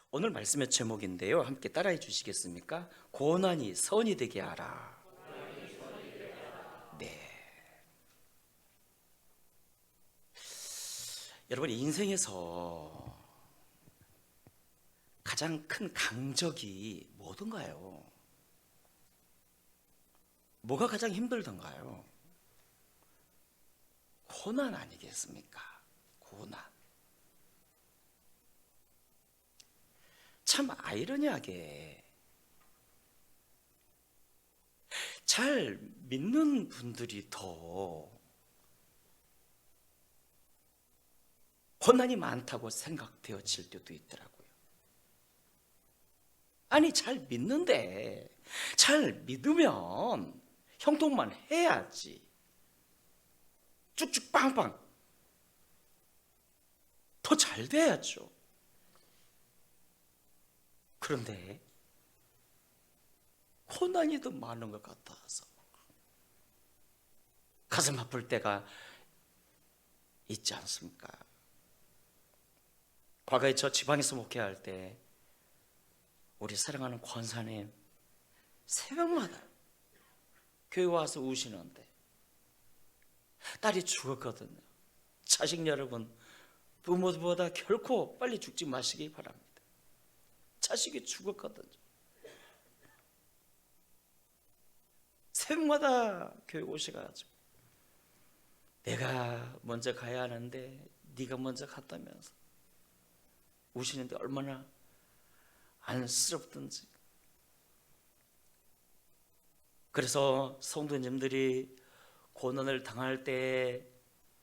오늘 말씀의 제목인데요. 함께 따라해 주시겠습니까? 고난이 선이 되게 하라. 네. 여러분, 인생에서 가장 큰 강적이 뭐든가요? 뭐가 가장 힘들던가요? 고난 아니겠습니까? 고난. 참 아이러니하게 잘 믿는 분들이 더 고난이 많다고 생각되어질 때도 있더라고요. 아니, 잘 믿는데 잘 믿으면 형통만 해야지. 쭉쭉 빵빵 더 잘 돼야죠. 그런데 고난이 더 많은 것 같아서 가슴 아플 때가 있지 않습니까? 과거에 저 지방에서 목회할 때 우리 사랑하는 권사님 새벽마다 교회 와서 우시는데 딸이 죽었거든요. 자식 여러분, 부모보다 결코 빨리 죽지 마시기 바랍니다. 자식이 죽었거든요. 새벽마다 교회 오셔가지고 내가 먼저 가야 하는데 네가 먼저 갔다면서 우시는데 얼마나 안쓰럽던지. 그래서 성도님들이 고난을 당할 때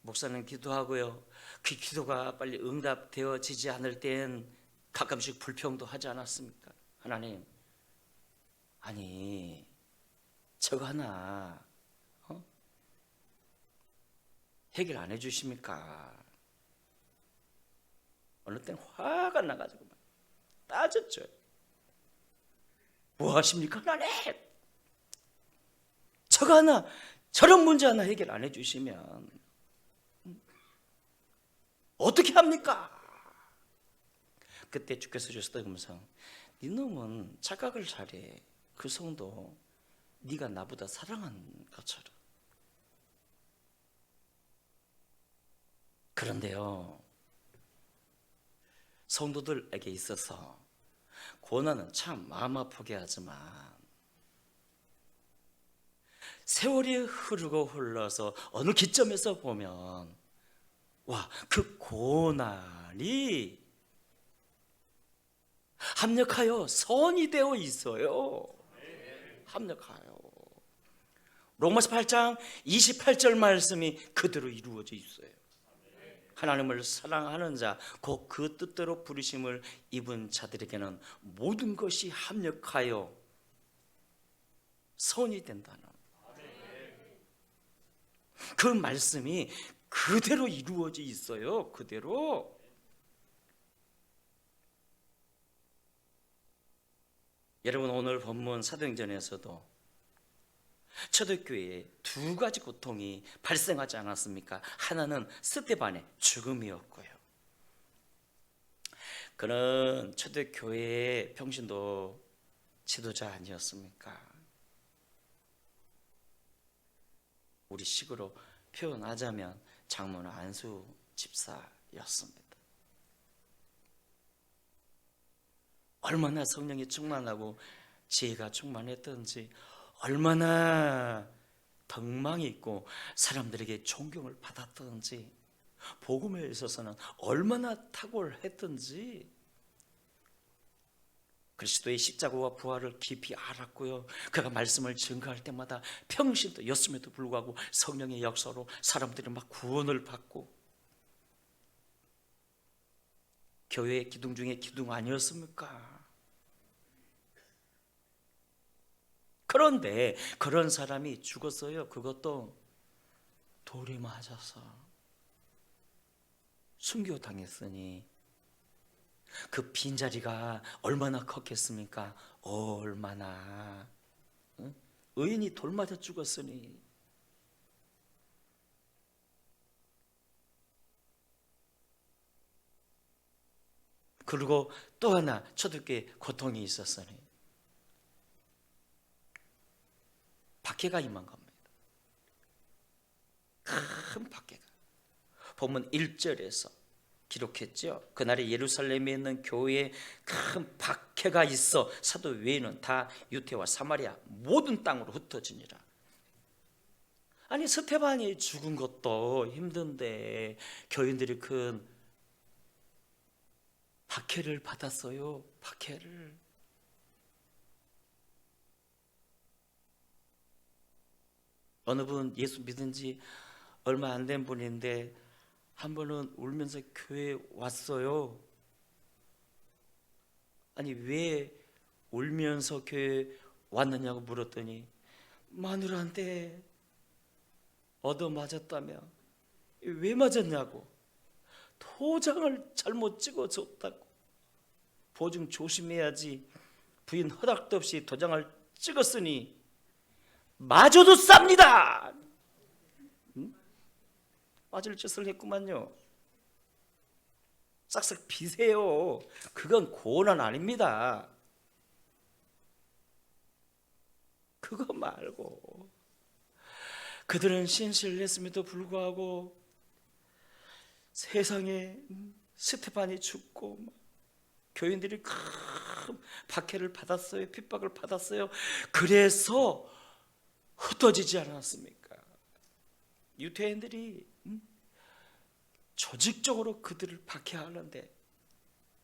목사는 기도하고요, 그 기도가 빨리 응답되어지지 않을 땐 가끔씩 불평도 하지 않았습니까? 하나님, 아니 저거 하나 해결 안 해주십니까? 어느 땐 화가 나가지고 막 따졌죠. 뭐 하십니까 하나님? 저거 하나, 저런 문제 하나 해결 안 해주시면 어떻게 합니까? 그때 주께서 주셨던 음성, 네 놈은 착각을 잘해. 그 성도 네가 나보다 사랑한 것처럼. 그런데요, 성도들에게 있어서 고난은 참 마음 아프게 하지만 세월이 흐르고 흘러서 어느 기점에서 보면 와, 그 고난이 합력하여 선이 되어 있어요. 합력하여. 로마서 8장 28절 말씀이 그대로 이루어져 있어요. 하나님을 사랑하는 자, 곧 그 뜻대로 부르심을 입은 자들에게는 모든 것이 합력하여 선이 된다는 그 말씀이 그대로 이루어져 있어요. 그대로. 여러분, 오늘 본문 사도행전에서도 초대교회에 두 가지 고통이 발생하지 않았습니까? 하나는 스데반의 죽음이었고요, 그는 초대교회의 평신도 지도자 아니었습니까? 우리 식으로 표현하자면 장모는 안수 집사였습니다. 얼마나 성령이 충만하고 지혜가 충만했던지, 얼마나 덕망이 있고 사람들에게 존경을 받았던지, 복음에 있어서는 얼마나 탁월했던지 그리스도의 십자가와 부활을 깊이 알았고요, 그가 말씀을 증거할 때마다 평신도였음에도 불구하고 성령의 역사로 사람들이 막 구원을 받고, 교회의 기둥 중에 기둥 아니었습니까? 그런데 그런 사람이 죽었어요. 그것도 돌이 맞아서 순교당했으니 그 빈자리가 얼마나 컸겠습니까? 얼마나. 응? 의인이 돌 맞아 죽었으니. 그리고 또 하나 초대교회에 고통이 있었으니 박해가 임한 겁니다. 큰 박해가. 본문 1절에서 기록했죠. 그날에 예루살렘에 있는 교회에 큰 박해가 있어 사도 외에는 다 유대와 사마리아 모든 땅으로 흩어지니라. 아니 스테반이 죽은 것도 힘든데 교인들이 큰 박해를 받았어요. 박해를. 어느 분 예수 믿은 지 얼마 안 된 분인데 한 번은 울면서 교회에 왔어요. 아니 왜 울면서 교회에 왔느냐고 물었더니 마누라한테 얻어맞았다며. 왜 맞았냐고. 도장을 잘못 찍어줬다고. 보증 조심해야지. 부인 허락도 없이 도장을 찍었으니 맞아도 쌉니다. 맞을 짓을 했구만요. 싹싹 비세요. 그건 고난 아닙니다. 그거 말고 그들은 신실을 했음에도 불구하고 세상에 스테반이 죽고 교인들이 큰 박해를 받았어요. 핍박을 받았어요. 그래서 흩어지지 않았습니까? 유대인들이 조직적으로 그들을 박해하는데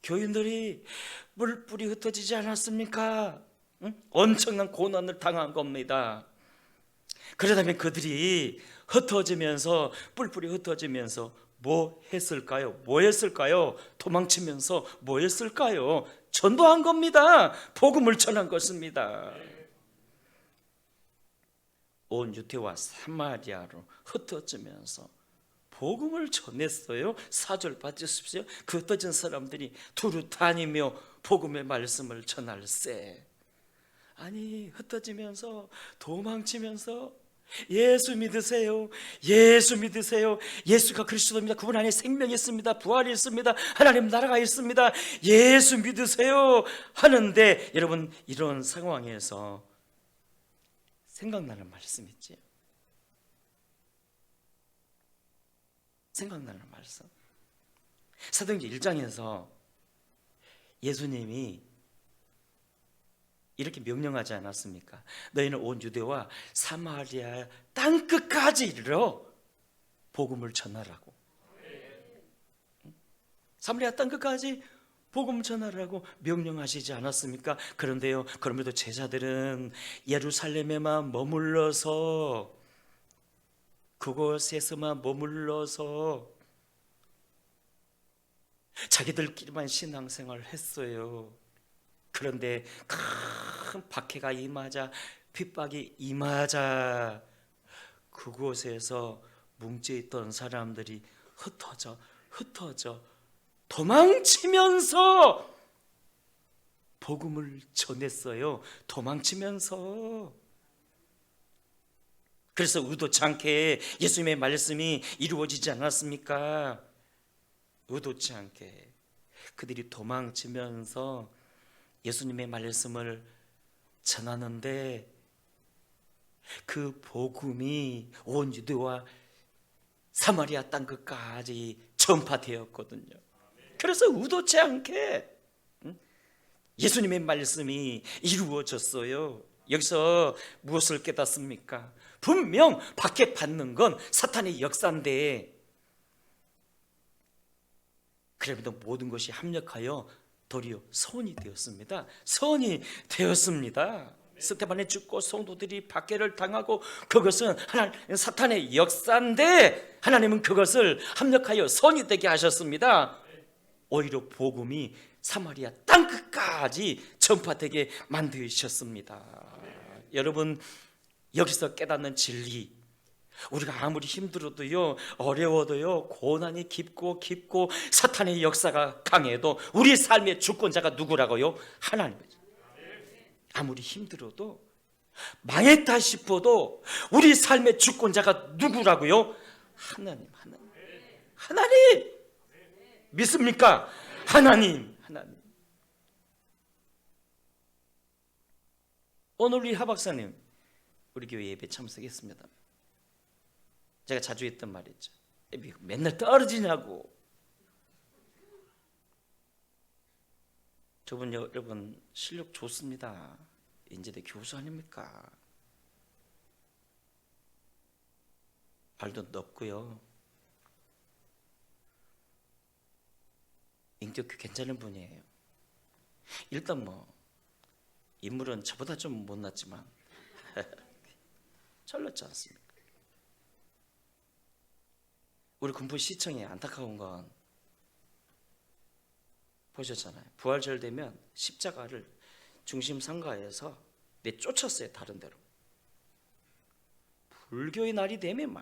교인들이 뿔뿔이 흩어지지 않았습니까? 엄청난 고난을 당한 겁니다. 그러다면 그들이 흩어지면서 뿔뿔이 흩어지면서 뭐 했을까요? 뭐 했을까요? 도망치면서 뭐 했을까요? 전도한 겁니다. 복음을 전한 것입니다. 온 유대와 사마리아로 흩어지면서 복음을 전했어요. 4절 봐주십시오. 그 흩어진 사람들이 두루 다니며 복음의 말씀을 전할세. 아니 흩어지면서 도망치면서 예수 믿으세요. 예수 믿으세요. 예수가 그리스도입니다. 그분 안에 생명이 있습니다. 부활이 있습니다. 하나님 나라가 있습니다. 예수 믿으세요 하는데 여러분 이런 상황에서 생각나는 말씀 있지? 생각나는 말씀. 사도행전 1장에서 예수님이 이렇게 명령하지 않았습니까? 너희는 온 유대와 사마리아 땅끝까지 이르러 복음을 전하라고. 사마리아 땅끝까지 복음을 전하라고 명령하시지 않았습니까? 그런데요, 그럼에도 제자들은 예루살렘에만 머물러서 그곳에서만 머물러서 자기들끼리만 신앙생활을 했어요. 그런데 큰 박해가 임하자, 핍박이 임하자 그곳에서 뭉쳐있던 사람들이 흩어져 도망치면서 복음을 전했어요. 도망치면서. 그래서 의도치 않게 예수님의 말씀이 이루어지지 않았습니까? 의도치 않게 그들이 도망치면서 예수님의 말씀을 전하는데 그 복음이 온 유대와 사마리아 땅끝까지 전파되었거든요. 그래서 의도치 않게 예수님의 말씀이 이루어졌어요. 여기서 무엇을 깨닫습니까? 분명 박해받는 건 사탄의 역사인데 그래도 모든 것이 합력하여 도리어 선이 되었습니다. 선이 되었습니다. 스테반이 죽고 성도들이 박해를 당하고 그것은 사탄의 역사인데 하나님은 그것을 합력하여 선이 되게 하셨습니다. 오히려 복음이 사마리아 땅끝까지 전파되게 만드셨습니다. 여러분 여기서 깨닫는 진리, 우리가 아무리 힘들어도요, 어려워도요, 고난이 깊고 사탄의 역사가 강해도 우리 삶의 주권자가 누구라고요? 하나님이죠. 아무리 힘들어도 망했다 싶어도 우리 삶의 주권자가 누구라고요? 하나님. 믿습니까? 하나님. 하나님. 오늘 우리 하박사님 우리 교회 예배 참석했습니다. 제가 자주 했던 말이죠. 맨날 떨어지냐고. 저분 여러분 실력 좋습니다. 인제대 교수 아닙니까? 발도 넓고요. 인격이 괜찮은 분이에요. 일단 인물은 저보다 좀 못났지만 철렀지 않습니까? 우리 군포시청에 안타까운 건 보셨잖아요. 부활절 되면 십자가를 중심 상가에서 내쫓았어요. 다른 데로. 불교의 날이 되면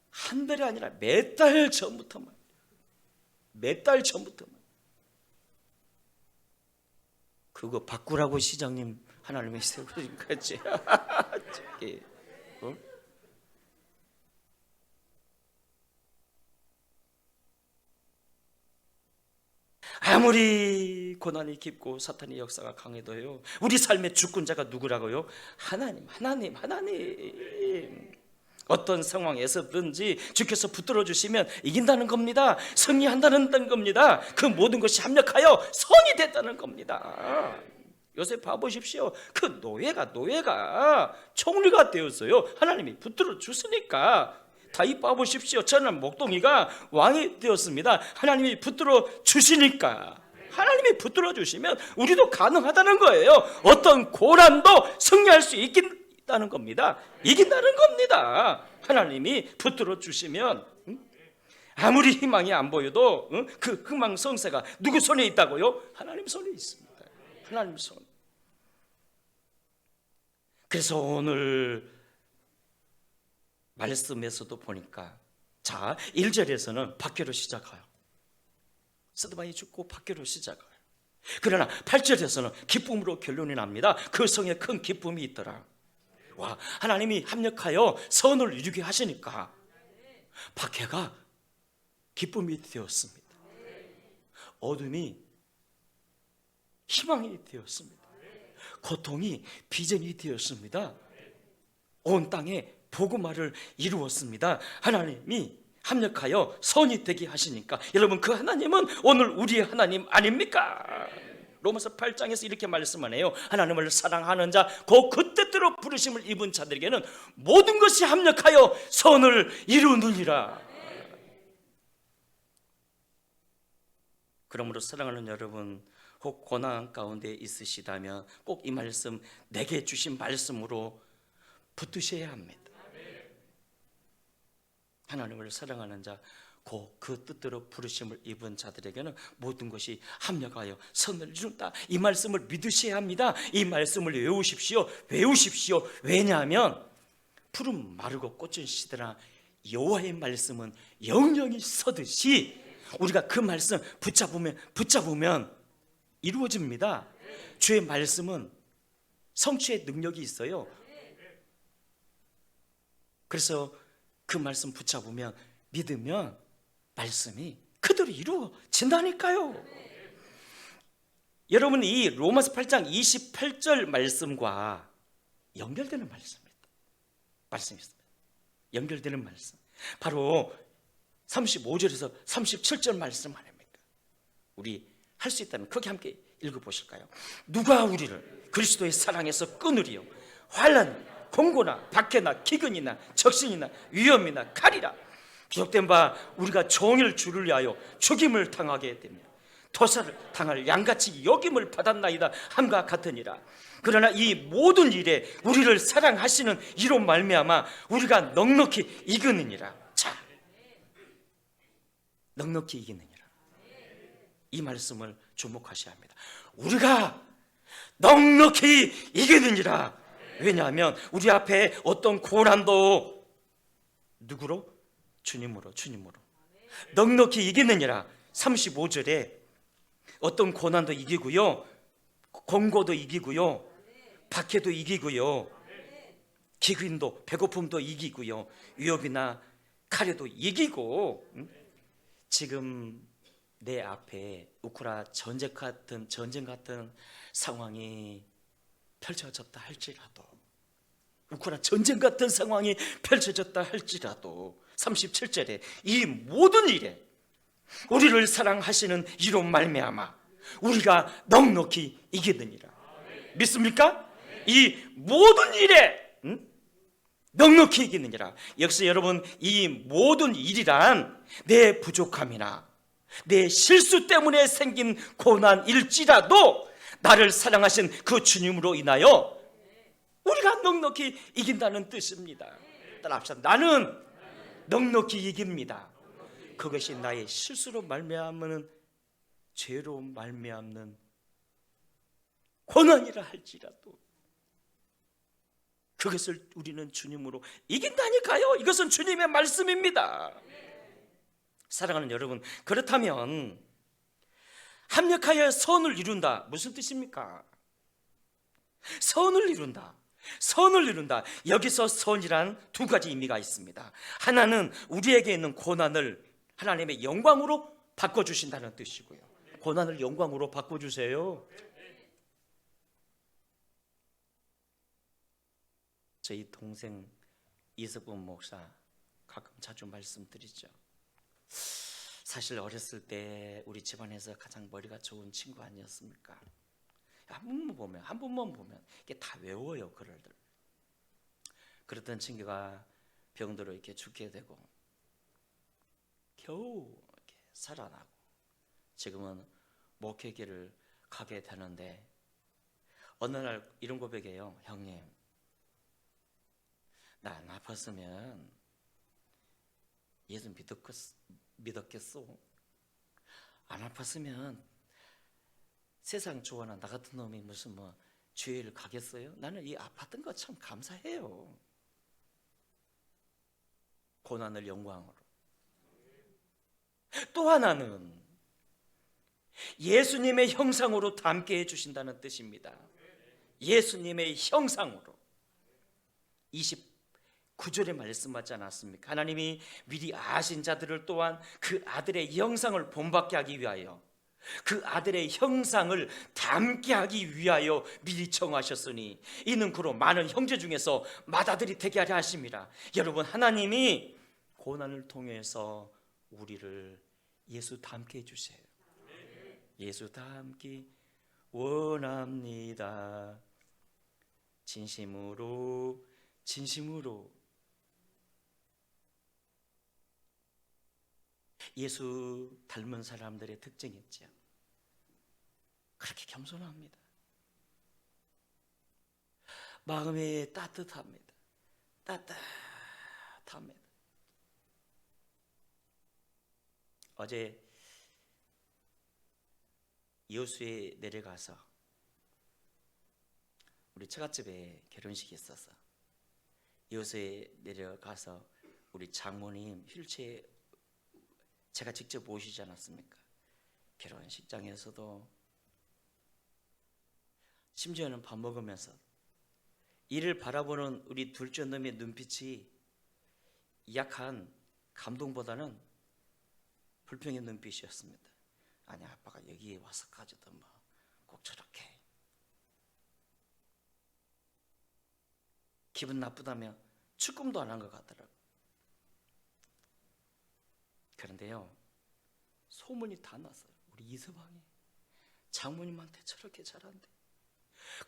한 달이 아니라 몇 달 전부터만 그거 바꾸라고 시장님 하나님이 세우신 거지. 아무리 고난이 깊고 사탄의 역사가 강해도요, 우리 삶의 주권자가 누구라고요? 하나님. 어떤 상황에서든지 주께서 붙들어 주시면 이긴다는 겁니다. 승리한다는 겁니다. 그 모든 것이 합력하여 선이 됐다는 겁니다. 요새 봐보십시오. 그 노예가 총리가 되었어요. 하나님이 붙들어 주시니까. 다윗 봐보십시오. 저는 목동이가 왕이 되었습니다. 하나님이 붙들어 주시니까. 하나님이 붙들어 주시면 우리도 가능하다는 거예요. 어떤 고난도 승리할 수 있다는 겁니다. 이긴다는 겁니다. 하나님이 붙들어 주시면. 아무리 희망이 안 보여도 그 희망 성쇠가 누구 손에 있다고요? 하나님 손에 있습니다. 하나님 손. 그래서 오늘 말씀에서도 보니까, 자, 1절에서는 박해로 시작해요. 스드반이 죽고 박해로 시작해요. 그러나 8절에서는 기쁨으로 결론이 납니다. 그 성에 큰 기쁨이 있더라. 와, 하나님이 합력하여 선을 이루게 하시니까 박해가 기쁨이 되었습니다. 어둠이 희망이 되었습니다. 고통이 비전이 되었습니다. 온 땅에 복음화를 이루었습니다. 하나님이 합력하여 선이 되게 하시니까. 여러분, 그 하나님은 오늘 우리의 하나님 아닙니까? 로마서 8장에서 이렇게 말씀하네요. 하나님을 사랑하는 자, 그 뜻대로 부르심을 입은 자들에게는 모든 것이 합력하여 선을 이루느니라. 그러므로 사랑하는 여러분, 혹 고난 가운데 있으시다면 꼭 이 말씀, 내게 주신 말씀으로 붙드셔야 합니다. 하나님을 사랑하는 자, 그 뜻대로 부르심을 입은 자들에게는 모든 것이 합력하여 선을 이룬다. 이 말씀을 믿으셔야 합니다. 이 말씀을 외우십시오. 왜냐하면 푸른 마르고 꽃은 시드나 여호와의 말씀은 영영이 서듯이 우리가 그 말씀 붙잡으면 이루어집니다. 주의 말씀은 성취의 능력이 있어요. 그래서 그 말씀 붙잡으면, 믿으면 말씀이 그대로 이루어진다니까요. 여러분, 이 로마서 8장 28절 말씀과 연결되는 말씀이 있습니다. 연결되는 말씀, 바로 35절에서 37절 말씀 아닙니까? 우리 할 수 있다면 크게 함께 읽어보실까요? 누가 우리를 그리스도의 사랑에서 끊으리요? 환난, 공고나 박해나 기근이나 적신이나 위험이나 칼이라. 기록된 바 우리가 종일 주를 위하여 죽임을 당하게 되며 토사를 당할 양같이 여김을 받았나이다 함과 같으니라. 그러나 이 모든 일에 우리를 사랑하시는 이로 말미암아 우리가 넉넉히 이기느니라. 자, 넉넉히 이기느니라. 이 말씀을 주목하셔야 합니다. 우리가 넉넉히 이기느니라. 왜냐하면 우리 앞에 어떤 고난도 누구로? 주님으로 넉넉히 이기느니라. 35절에 어떤 고난도 이기고요, 공고도 이기고요, 박해도 이기고요, 기근도 배고픔도 이기고요, 위협이나 칼에도 이기고, 지금 내 앞에 우크라 전쟁 같은 상황이 펼쳐졌다 할지라도, 우크라 전쟁 같은 상황이 펼쳐졌다 할지라도 37절에 이 모든 일에 우리를 사랑하시는 이로 말미암아 우리가 넉넉히 이기느니라. 믿습니까? 이 모든 일에 넉넉히 이기느니라. 역시 여러분, 이 모든 일이란 내 부족함이나 내 실수 때문에 생긴 고난일지라도 나를 사랑하신 그 주님으로 인하여 우리가 넉넉히 이긴다는 뜻입니다. 따라합시다. 나는 넉넉히 이깁니다. 그것이 나의 실수로 말미암는, 죄로 말미암는 고난이라 할지라도 그것을 우리는 주님으로 이긴다니까요. 이것은 주님의 말씀입니다. 사랑하는 여러분, 그렇다면 합력하여 선을 이룬다, 무슨 뜻입니까? 선을 이룬다. 선을 이룬다. 여기서 선이란 두 가지 의미가 있습니다. 하나는 우리에게 있는 고난을 하나님의 영광으로 바꿔주신다는 뜻이고요. 고난을 영광으로 바꿔주세요. 저희 동생 이석분 목사 가끔 자주 말씀드리죠. 사실 어렸을 때 우리 집안에서 가장 머리가 좋은 친구 아니었습니까? 한 번만 보면 이게 다 외워요, 글을. 그랬던 친구가 병들어 이렇게 죽게 되고 겨우 이렇게 살아나고 지금은 목회길을 가게 되는데 어느 날 이런 고백이에요. 형님, 나 안 아팠으면 예수 믿었겠어. 안 아팠으면 세상 좋아하는 나 같은 놈이 무슨 죄를 가겠어요? 나는 이 아팠던 거 참 감사해요. 고난을 영광으로. 또 하나는 예수님의 형상으로 닮게 해주신다는 뜻입니다. 예수님의 형상으로. 29절에 말씀하지 않았습니까? 하나님이 미리 아신 자들을 또한 그 아들의 형상을 본받게 하기 위하여, 그 아들의 형상을 닮게 하기 위하여 미리 정하셨으니 이는 그로 많은 형제 중에서 맏아들이 되게 하려 하심이라. 여러분, 하나님이 고난을 통해서 우리를 예수 닮게 해주세요. 예수 닮기 원합니다. 진심으로 예수 닮은 사람들의 특징이 있죠. 그렇게 겸손합니다. 마음이 따뜻합니다. 따뜻합니다. 어제 여수에 내려가서 우리 처갓집에 결혼식이 있어서 여수에 내려가서 우리 장모님 휠체어 제가 직접 모시지 않았습니까? 결혼식장에서도 심지어는 밥 먹으면서 이를 바라보는 우리 둘째 놈의 눈빛이 약한 감동보다는 불평의 눈빛이었습니다. 아니, 아빠가 여기에 와서까지도 꼭 저렇게 기분 나쁘다며 축금도 안 한 것 같더라고요. 그런데요, 소문이 다 났어요. 우리 이서방이 장모님한테 저렇게 잘한대.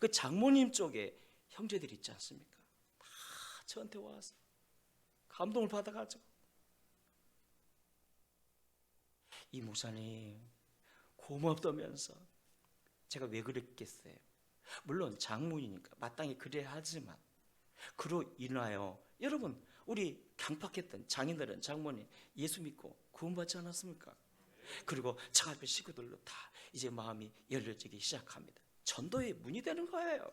그 장모님 쪽에 형제들 있지 않습니까? 다 저한테 와서 감동을 받아가지고, 이 목사님 고맙다면서. 제가 왜 그랬겠어요? 물론 장모니까 마땅히 그래야 하지만 그로 인하여 여러분, 우리 강팍했던 장인들은 장모님 예수 믿고 구원받지 않았습니까? 그리고 창앞의 식구들로 다 이제 마음이 열려지기 시작합니다. 전도의 문이 되는 거예요.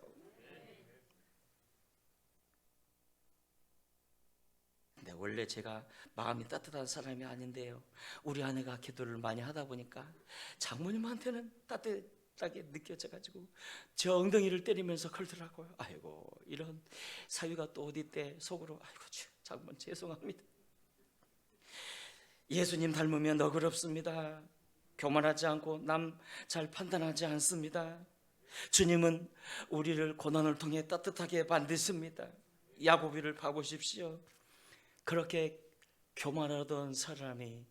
근데 원래 제가 마음이 따뜻한 사람이 아닌데요, 우리 아내가 기도를 많이 하다 보니까 장모님한테는 따뜻하게 느껴져가지고 저 엉덩이를 때리면서 그러더라고요. 아이고, 이런 사유가 또 어디 있대. 속으로 아이고 장모님 죄송합니다. 예수님 닮으면 너그럽습니다. 교만하지 않고 남 잘 판단하지 않습니다. 주님은 우리를 고난을 통해 따뜻하게 만드십니다. 야고보를 봐보십시오. 그렇게 교만하던 사람이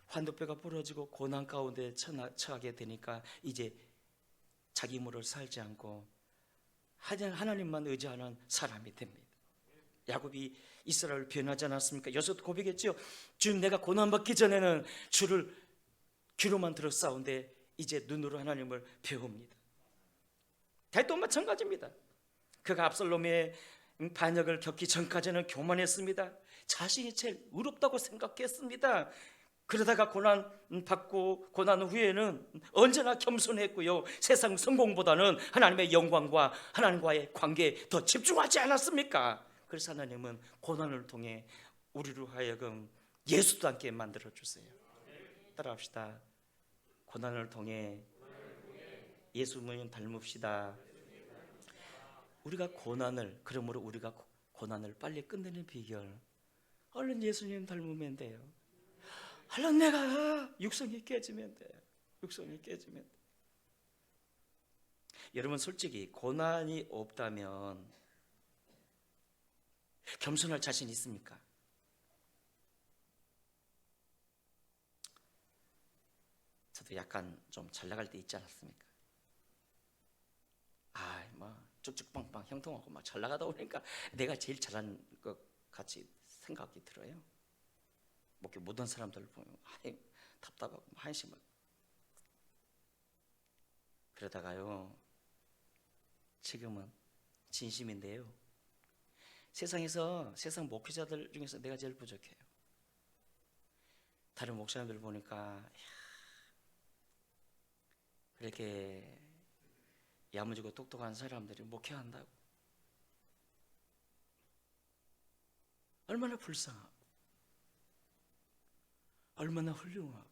환도뼈가 부러지고 고난 가운데 처하게 되니까 이제 자기 힘으로 살지 않고 하나님만 의지하는 사람이 됩니다. 야곱이 이스라엘을 변하지 않았습니까? 여기서도 고백했죠. 주님, 내가 고난받기 전에는 주를 귀로만 들었사온데 이제 눈으로 하나님을 배웁니다. 다윗도 마찬가지입니다. 그가 압살롬의 반역을 겪기 전까지는 교만했습니다. 자신이 제일 의롭다고 생각했습니다. 그러다가 고난 받고 고난 후에는 언제나 겸손했고요, 세상 성공보다는 하나님의 영광과 하나님과의 관계에 더 집중하지 않았습니까? 그래서 하나님은 고난을 통해 우리로 하여금 예수도 함께 만들어 주세요. 따라합시다. 고난을 통해 예수님을 닮읍시다. 우리가 그러므로 우리가 고난을 빨리 끝내는 비결, 얼른 예수님 닮으면 돼요. 얼른 내가 육성이 깨지면 돼요. 육성이 깨지면 돼요. 여러분, 솔직히 고난이 없다면 겸손할 자신 있습니까? 저도 약간 좀 잘 나갈 때 있지 않았습니까? 쭉쭉빵빵 형통하고 막 잘 나가다 보니까 내가 제일 잘하는 것 같이 생각이 들어요. 모든 사람들 보면 답답하고 한심하고. 그러다가요, 지금은 진심인데요, 세상 목회자들 중에서 내가 제일 부족해요. 다른 목사님들 보니까 그렇게 야무지고 똑똑한 사람들이 목회한다고. 얼마나 불쌍하고 얼마나 훌륭하고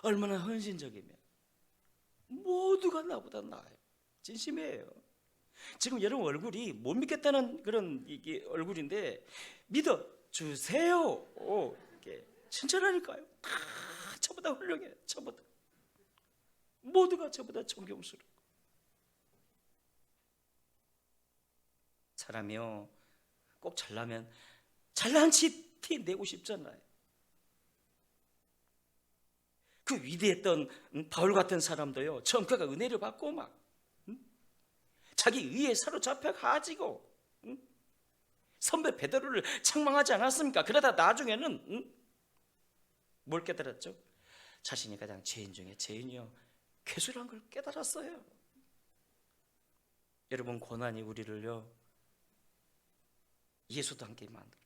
얼마나 헌신적이면 모두가 나보다 나아요. 진심이에요. 지금 여러분 얼굴이 못 믿겠다는 그런 이게 얼굴인데 믿어주세요. 이렇게 칭찬하니까요. 다 저보다 훌륭해요. 저보다 모두가 저보다 존경스럽고. 사람이요, 꼭 잘나면 잘난 티 내고 싶잖아요. 그 위대했던 바울 같은 사람도요, 처음 그가 은혜를 받고 막 자기 의에 사로잡혀 가지고 선배 베드로를 책망하지 않았습니까? 그러다 나중에는 뭘 깨달았죠? 자신이 가장 죄인 중에 죄인이요, 괴수란 걸 깨달았어요. 여러분, 고난이 우리를요 예수도 함께 만들어요.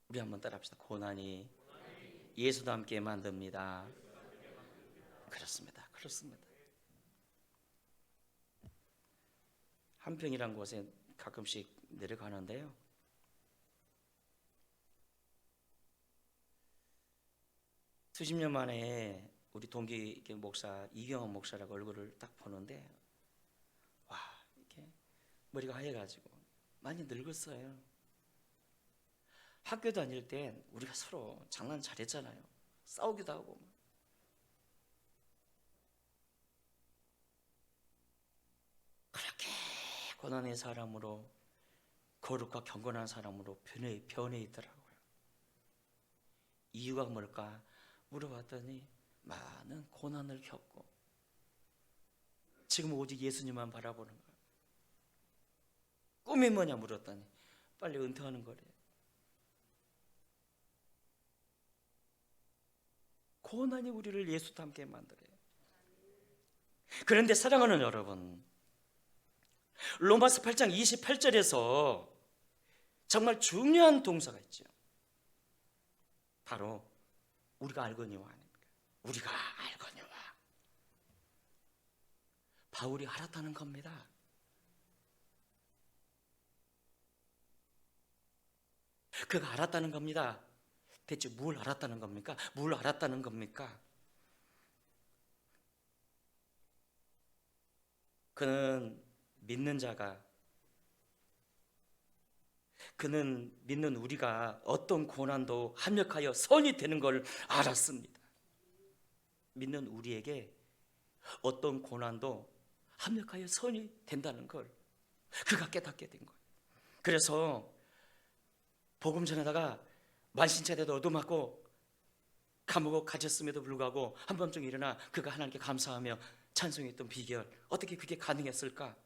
우리 한번 따라합시다. 고난이 예수도 함께 만듭니다. 그렇습니다. 그렇습니다. 한평이란 곳에 가끔씩 내려가는데요, 수십 년 만에 우리 동기 목사 이경원 목사라고 얼굴을 딱 보는데, 와, 이렇게 머리가 하얘가지고 많이 늙었어요. 학교 다닐 땐 우리가 서로 장난 잘했잖아요. 싸우기도 하고. 그렇게 고난의 사람으로, 거룩과 경건한 사람으로 변해 있더라고요. 이유가 뭘까 물어봤더니 많은 고난을 겪고 지금 오직 예수님만 바라보는 거예요. 꿈이 뭐냐 물었더니 빨리 은퇴하는 거래요. 고난이 우리를 예수와 함께 만들어요. 그런데 사랑하는 여러분, 로마서 8장 28절에서 정말 중요한 동사가 있죠. 바로 우리가 알거니와 아닙니까? 우리가 알거니와. 바울이 알았다는 겁니다. 그가 알았다는 겁니다. 대체 뭘 알았다는 겁니까? 뭘 알았다는 겁니까? 그는 믿는 자가 그는 믿는 우리가 어떤 고난도 합력하여 선이 되는 걸 알았습니다. 믿는 우리에게 어떤 고난도 합력하여 선이 된다는 걸 그가 깨닫게 된 거예요. 그래서 복음 전하다가 만신창이도 얻어맞고 감옥에 갇혔음에도 불구하고 한밤중 일어나 그가 하나님께 감사하며 찬송했던 비결, 어떻게 그게 가능했을까?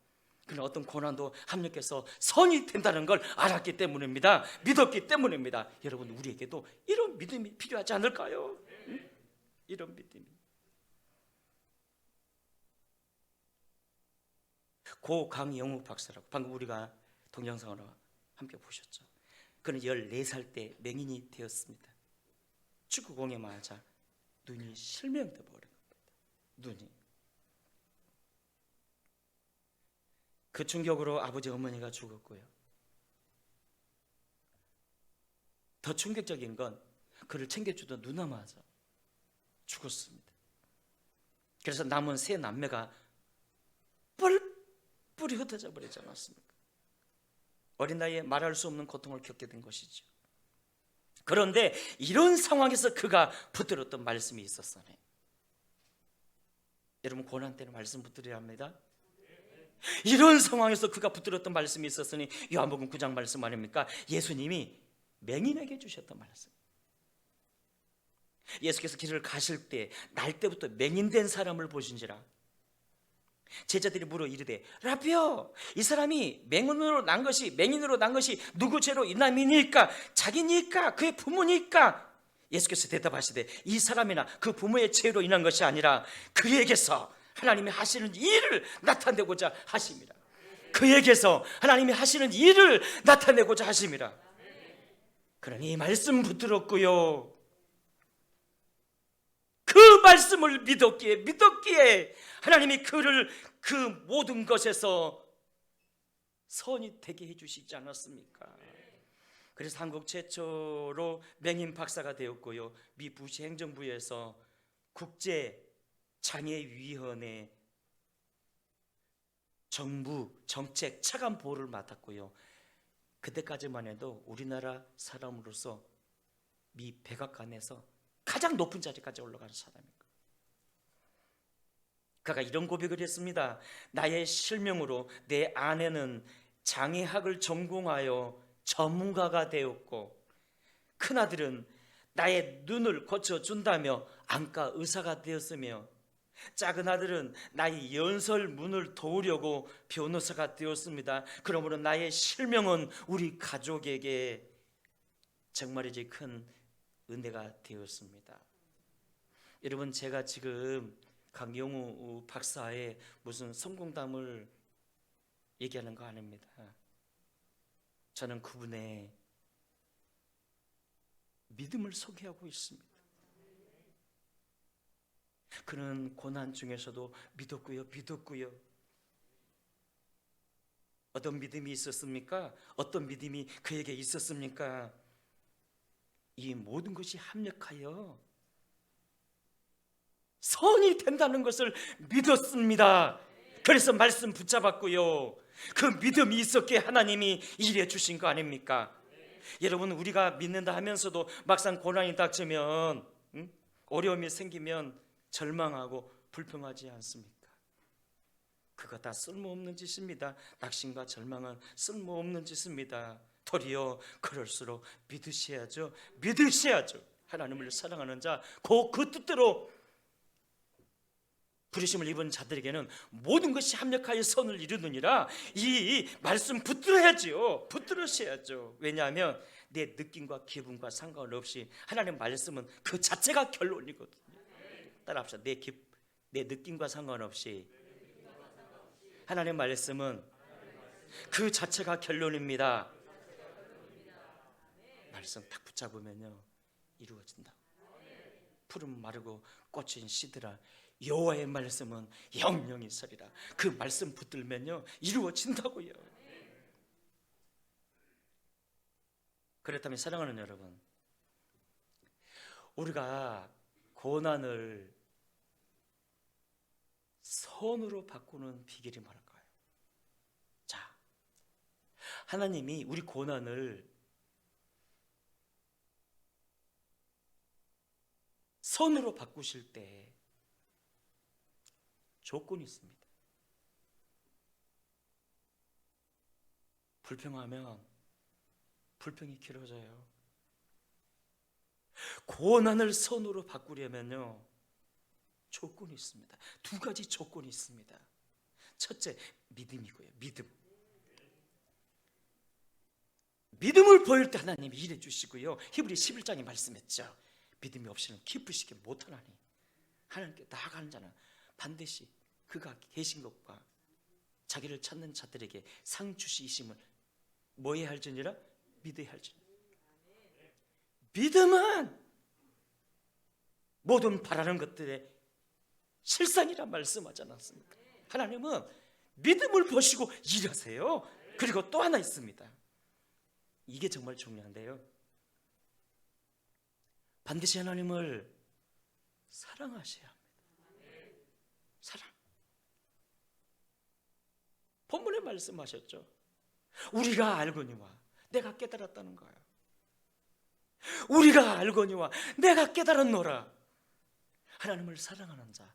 그는 어떤 고난도 합력해서 선이 된다는 걸 알았기 때문입니다. 믿었기 때문입니다. 여러분, 우리에게도 이런 믿음이 필요하지 않을까요? 응? 이런 믿음이. 고 강영욱 박사라고, 방금 우리가 동영상으로 함께 보셨죠. 그는 14살 때 맹인이 되었습니다. 축구공에 맞아 눈이 실명돼 버린 겁니다. 눈이. 그 충격으로 아버지 어머니가 죽었고요. 더 충격적인 건 그를 챙겨주던 누나마저 죽었습니다. 그래서 남은 세 남매가 뿔뿔이 흩어져 버리지 않았습니까? 어린 나이에 말할 수 없는 고통을 겪게 된 것이죠. 그런데 이런 상황에서 그가 붙들었던 말씀이 있었어요. 여러분, 고난 때는 말씀 붙들어야 합니다. 이런 상황에서 그가 붙들었던 말씀이 있었으니 요한복음 9장 말씀 아닙니까? 예수님이 맹인에게 주셨던 말씀. 예수께서 길을 가실 때 날 때부터 맹인된 사람을 보신지라. 제자들이 물어 이르되 라비여, 이 사람이 맹인으로 난 것이 누구 죄로 인함이니까? 자기니까? 그의 부모니까? 예수께서 대답하시되 이 사람이나 그 부모의 죄로 인한 것이 아니라 그에게서 하나님이 하시는 일을 나타내고자 하심이라. 그에게서 하나님이 하시는 일을 나타내고자 하심이라. 그러니 이 말씀 붙들었고요, 그 말씀을 믿었기에 하나님이 그를 그 모든 것에서 선이 되게 해주시지 않았습니까? 그래서 한국 최초로 맹인 박사가 되었고요, 미 부시 행정부에서 국제 장애위원회 정부 정책 차관 보호를 맡았고요. 그때까지만 해도 우리나라 사람으로서 미 백악관에서 가장 높은 자리까지 올라간 사람입니다. 그가 이런 고백을 했습니다. 나의 실명으로 내 아내는 장애학을 전공하여 전문가가 되었고, 큰아들은 나의 눈을 고쳐준다며 안과 의사가 되었으며, 작은 아들은 나의 연설 문을 도우려고 변호사가 되었습니다. 그러므로 나의 실명은 우리 가족에게 정말이지 큰 은혜가 되었습니다. 여러분, 제가 지금 강영우 박사의 무슨 성공담을 얘기하는 거 아닙니다. 저는 그분의 믿음을 소개하고 있습니다. 그는 고난 중에서도 믿었고요. 어떤 믿음이 있었습니까? 어떤 믿음이 그에게 있었습니까? 이 모든 것이 합력하여 선이 된다는 것을 믿었습니다. 그래서 말씀 붙잡았고요, 그 믿음이 있었기에 하나님이 일해 주신 거 아닙니까? 여러분, 우리가 믿는다 하면서도 막상 고난이 닥치면, 어려움이 생기면 절망하고 불평하지 않습니까? 그거 다 쓸모없는 짓입니다. 낙심과 절망은 쓸모없는 짓입니다. 도리어 그럴수록 믿으셔야죠. 하나님을 사랑하는 자, 그 뜻대로 부르심을 입은 자들에게는 모든 것이 합력하여 선을 이루느니라. 이 말씀 붙들으셔야죠. 왜냐하면 내 느낌과 기분과 상관없이 하나님 말씀은 그 자체가 결론이거든요. 따라합시다. 내 느낌과 상관없이 하나님 말씀은 그 자체가 결론입니다. 말씀 딱 붙잡으면요, 이루어진다. 푸른 마르고 꽃은 시들아 여호와의 말씀은 영영이 서리라. 그 말씀 붙들면요, 이루어진다고요. 그렇다면 사랑하는 여러분, 우리가 고난을 선으로 바꾸는 비결이 뭘까요? 자, 하나님이 우리 고난을 선으로 바꾸실 때 조건이 있습니다. 불평하면 불평이 길어져요. 고난을 선으로 바꾸려면요, 조건이 있습니다. 두 가지 조건이 있습니다. 첫째, 믿음이고요. 믿음을 보일 때 하나님이 일해 주시고요. 히브리 11장에 말씀했죠. 믿음이 없이는 기쁘시게 못하나니 하나님께 나아가는 자는 반드시 그가 계신 것과 자기를 찾는 자들에게 상 주시심을 뭐 해야 할지니라? 믿어야 할지니라. 믿음은 모든 바라는 것들의 실상이라 말씀하지 않았습니까? 하나님은 믿음을 보시고 일하세요. 그리고 또 하나 있습니다. 이게 정말 중요한데요, 반드시 하나님을 사랑하셔야 합니다. 사랑. 본문에 말씀하셨죠. 우리가 알거니와 내가 깨달았다는 거예요. 우리가 알거니와 내가 깨달았노라. 하나님을 사랑하는 자,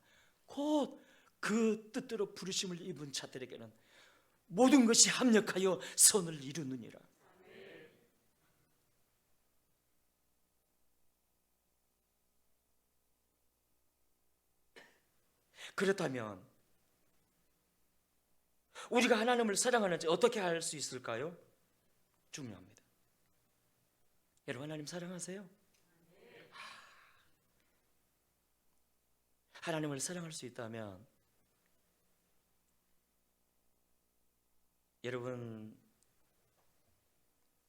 곧 그 뜻대로 부르심을 입은 자들에게는 모든 것이 합력하여 선을 이루느니라. 그렇다면 우리가 하나님을 사랑하는지 어떻게 알 수 있을까요? 중요합니다. 여러분, 하나님 사랑하세요? 하나님을 사랑할 수 있다면 여러분,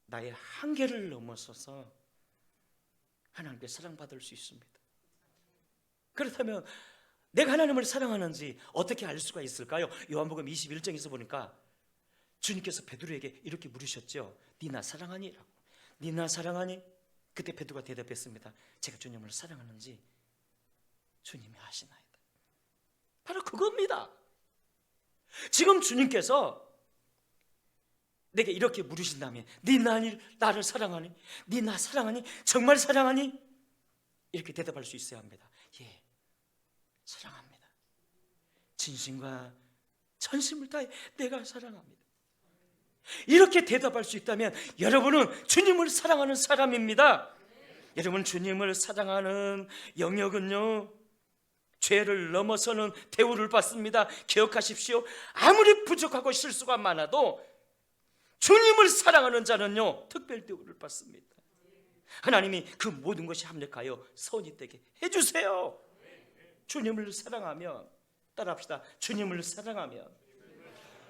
나의 한계를 넘어서서 하나님께 사랑받을 수 있습니다. 그렇다면 내가 하나님을 사랑하는지 어떻게 알 수가 있을까요? 요한복음 21장에서 보니까 주님께서 베드로에게 이렇게 물으셨죠. 니 나 사랑하니? 라고. 니 나 사랑하니? 그때 베드로가 대답했습니다. 제가 주님을 사랑하는지 주님이 아시나이다. 바로 그겁니다. 지금 주님께서 내게 이렇게 물으신다면 니 나를 사랑하니? 니 나 사랑하니? 정말 사랑하니? 이렇게 대답할 수 있어야 합니다. 예, 사랑합니다. 진심과 전심을 다해 내가 사랑합니다. 이렇게 대답할 수 있다면 여러분은 주님을 사랑하는 사람입니다. 여러분, 주님을 사랑하는 영역은요, 죄를 넘어서는 대우를 받습니다. 기억하십시오. 아무리 부족하고 실수가 많아도 주님을 사랑하는 자는요, 특별 대우를 받습니다. 하나님이 그 모든 것이 합력하여 선이 되게 해주세요. 주님을 사랑하면, 따라합시다. 주님을 사랑하면,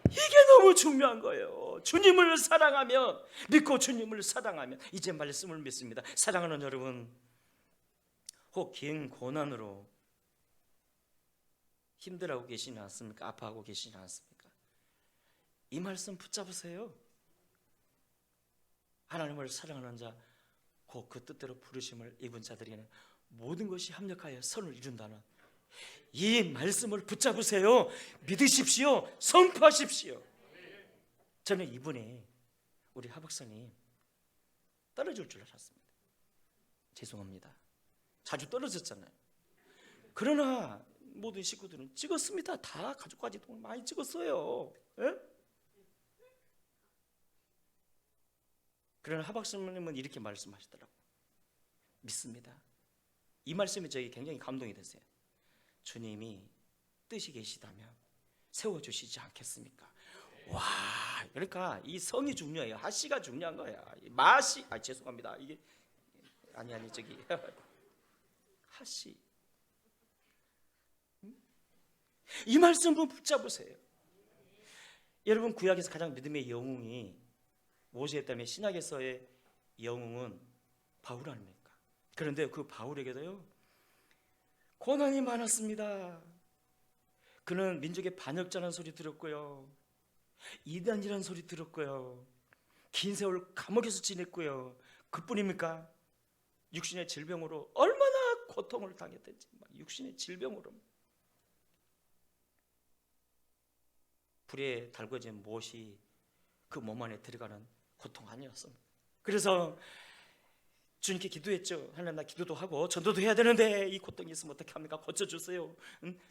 이게 너무 중요한 거예요. 주님을 사랑하면, 믿고 주님을 사랑하면, 이제 말씀을 믿습니다. 사랑하는 여러분, 혹 긴 고난으로 힘들어하고 계시지 않습니까? 아파하고 계시지 않습니까? 이 말씀 붙잡으세요. 하나님을 사랑하는 자, 곧 그 뜻대로 부르심을 입은 자들에게는 모든 것이 합력하여 선을 이룬다는 이 말씀을 붙잡으세요. 믿으십시오. 선포하십시오. 저는 이분이 우리 하박사님 떨어질 줄 알았습니다. 죄송합니다. 자주 떨어졌잖아요. 그러나 모든 식구들은 찍었습니다. 다 가족까지 많이 찍었어요. 예? 그러나 하박사님은 이렇게 말씀하시더라고요. 믿습니다. 이 말씀이 저에게 굉장히 감동이 됐어요. 주님이 뜻이 계시다면 세워주시지 않겠습니까? 와, 그러니까 이 성이 중요해요. 하씨가 중요한 거야. 마씨, 죄송합니다. 이게 아니 저기 하씨. 이 말씀을 붙잡으세요. 여러분, 구약에서 가장 믿음의 영웅이 모세였다면 신약에서의 영웅은 바울 아닙니까? 그런데 그 바울에게도요, 고난이 많았습니다. 그는 민족의 반역자라는 소리 들었고요, 이단이라는 소리 들었고요, 긴 세월 감옥에서 지냈고요. 그뿐입니까? 육신의 질병으로 얼마나 고통을 당했던지, 육신의 질병으로 불에 달궈진 못이 그 몸 안에 들어가는 고통 아니었습니다. 그래서 주님께 기도했죠. 하나님, 나 기도도 하고 전도도 해야 되는데 이 고통이 있으면 어떻게 합니까? 고쳐주세요.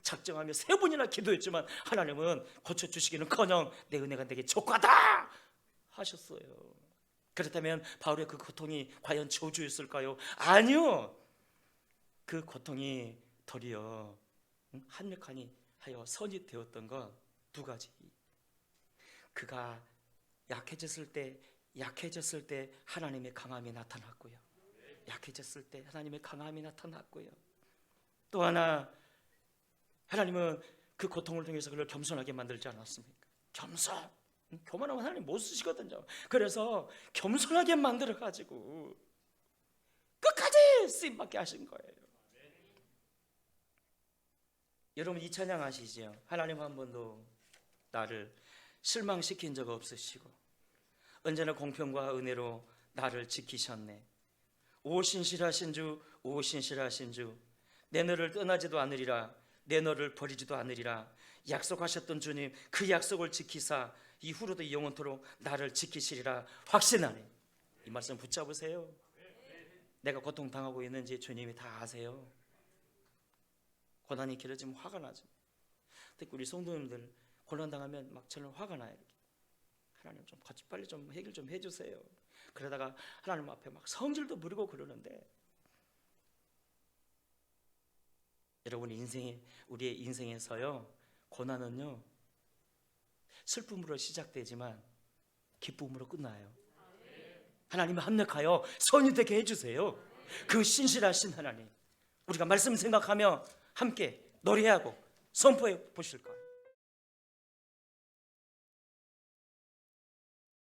작정하며 3번이나 기도했지만 하나님은 고쳐주시기는커녕 내 은혜가 내게 족하다 하셨어요. 그렇다면 바울의 그 고통이 과연 저주였을까요? 아니요. 그 고통이 도리어 합력하니 하여 선이 되었던 것 2가지. 그가 약해졌을 때 하나님의 강함이 나타났고요. 약해졌을 때 하나님의 강함이 나타났고요. 또 하나, 하나님은 그 고통을 통해서 그를 겸손하게 만들지 않았습니까? 겸손. 교만하면 하나님 못 쓰시거든요. 그래서 겸손하게 만들어가지고 끝까지 쓰임받게 하신 거예요. 여러분, 이 찬양 아시죠? 하나님 한 번도 나를 실망시킨 적 없으시고 언제나 공평과 은혜로 나를 지키셨네. 오 신실하신 주, 오 신실하신 주, 내 너를 떠나지도 않으리라, 내 너를 버리지도 않으리라. 약속하셨던 주님, 그 약속을 지키사 이후로도 영원토록 나를 지키시리라 확신하네. 이 말씀 붙잡으세요. 내가 고통당하고 있는지 주님이 다 아세요. 고난이 길어지면 화가 나죠. 특히 우리 성도님들 고난당하면 막 저는 화가 나요. 이렇게. 하나님 좀 같이 빨리 좀 해결 좀 해주세요. 그러다가 하나님 앞에 막 성질도 부리고 그러는데, 여러분, 우리의 인생에서요, 고난은요 슬픔으로 시작되지만 기쁨으로 끝나요. 하나님을 합력하여 선이 되게 해주세요. 그 신실하신 하나님, 우리가 말씀 생각하며 함께 노래하고 선포해 보실까?